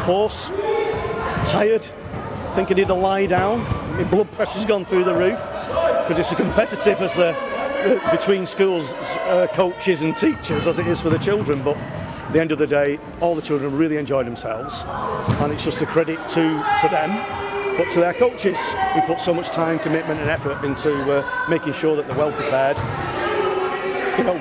hoarse, tired, think I need to lie down. My blood pressure's gone through the roof because it's as competitive as between schools, coaches and teachers as it is for the children. But at the end of the day, all the children really enjoy themselves, and it's just a credit to them, but to their coaches who put so much time, commitment and effort into making sure that they're well prepared,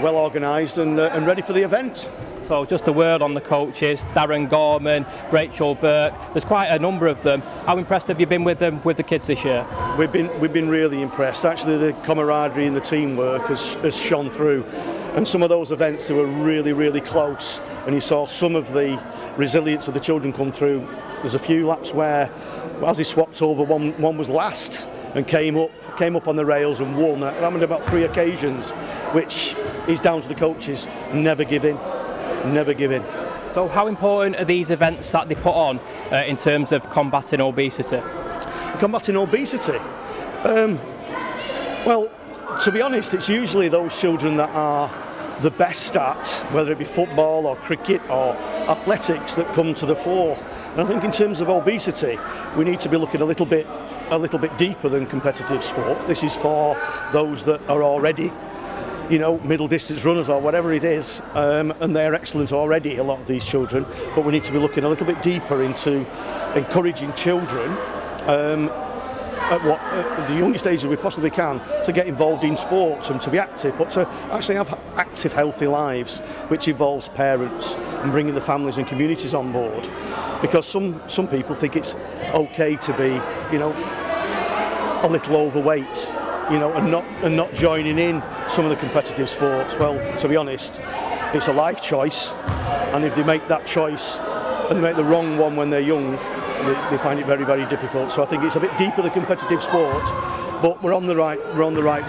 well organised and ready for the event. So just a word on the coaches: Darren Gorman, Rachel Burke. There's quite a number of them. How impressed have you been with them, with the kids this year? We've been really impressed. Actually, the camaraderie and the teamwork has shone through. And some of those events that were really, really close, and you saw some of the resilience of the children come through. There's a few laps where, as he swapped over, one was last and came up on the rails and won. It happened about 3 occasions, which is down to the coaches. Never give in. Never give in. So how important are these events that they put on in terms of combating obesity? Combating obesity? Well, to be honest, it's usually those children that are the best at, whether it be football or cricket or athletics, that come to the fore. And I think in terms of obesity, we need to be looking a little bit deeper than competitive sport. This is for those that are already, middle distance runners or whatever it is, and they're excellent already, a lot of these children, but we need to be looking a little bit deeper into encouraging children at the youngest ages we possibly can to get involved in sports and to be active, but to actually have active, healthy lives, which involves parents and bringing the families and communities on board, because some people think it's okay to be a little overweight, and not joining in some of the competitive sports. Well, to be honest, it's a life choice, and if they make that choice and they make the wrong one when they're young, they find it very, very difficult. So I think it's a bit deeper than competitive sport, but we're on the right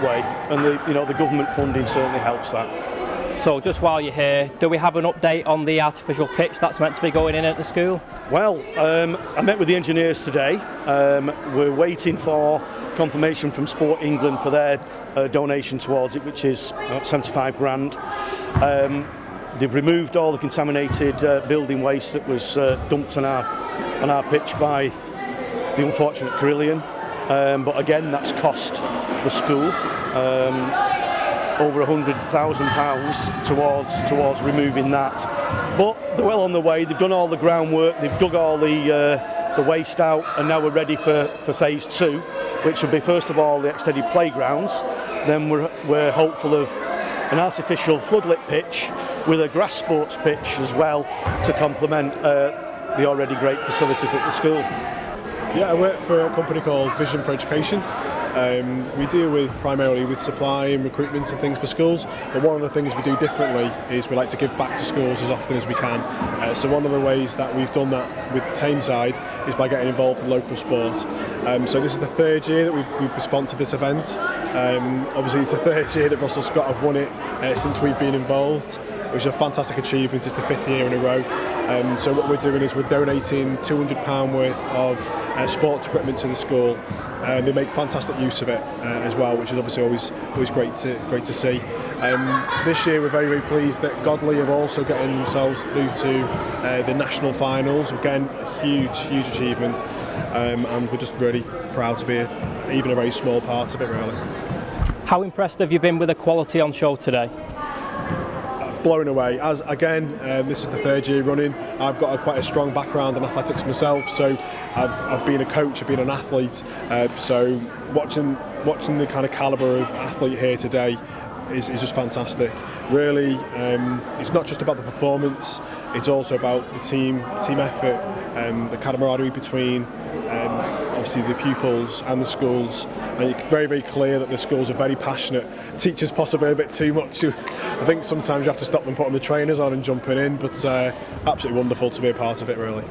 way, and the government funding certainly helps that. So just while you're here, do we have an update on the artificial pitch that's meant to be going in at the school? Well, I met with the engineers today. We're waiting for confirmation from Sport England for their donation towards it, which is about 75 grand. They've removed all the contaminated building waste that was dumped on our pitch by the unfortunate Carillion. But again, that's cost the school over £100,000 towards removing that. But they're well on the way. They've done all the groundwork. They've dug all the waste out, and now we're ready for phase 2, which will be first of all the extended playgrounds. Then we're hopeful of an artificial floodlit pitch with a grass sports pitch as well to complement the already great facilities at the school. Yeah, I work for a company called Vision for Education. We deal primarily with supply and recruitment and things for schools, but one of the things we do differently is we like to give back to schools as often as we can. So one of the ways that we've done that with Tameside is by getting involved in local sport. So this is the 3rd year that we've sponsored this event. Obviously it's the 3rd year that Russell Scott have won it since we've been involved, which is a fantastic achievement. It's the 5th year in a row. So what we're doing is we're donating £200 worth of sports equipment to the school. They make fantastic use of it as well, which is obviously always great to see. This year we're very, very pleased that Godley have also getting themselves through to the national finals. Again, huge achievement, and we're just really proud to be even a very small part of it, really. How impressed have you been with the quality on show today? Blown away. As again, this is the 3rd year running. I've got quite a strong background in athletics myself, so I've been a coach, I've been an athlete. So watching the kind of calibre of athlete here today is just fantastic. Really, it's not just about the performance; it's also about the team effort, the camaraderie between obviously the pupils and the schools. And it's very, very clear that the schools are very passionate. Teachers possibly a bit too much. I think sometimes you have to stop them putting the trainers on and jumping in, but absolutely wonderful to be a part of it, really.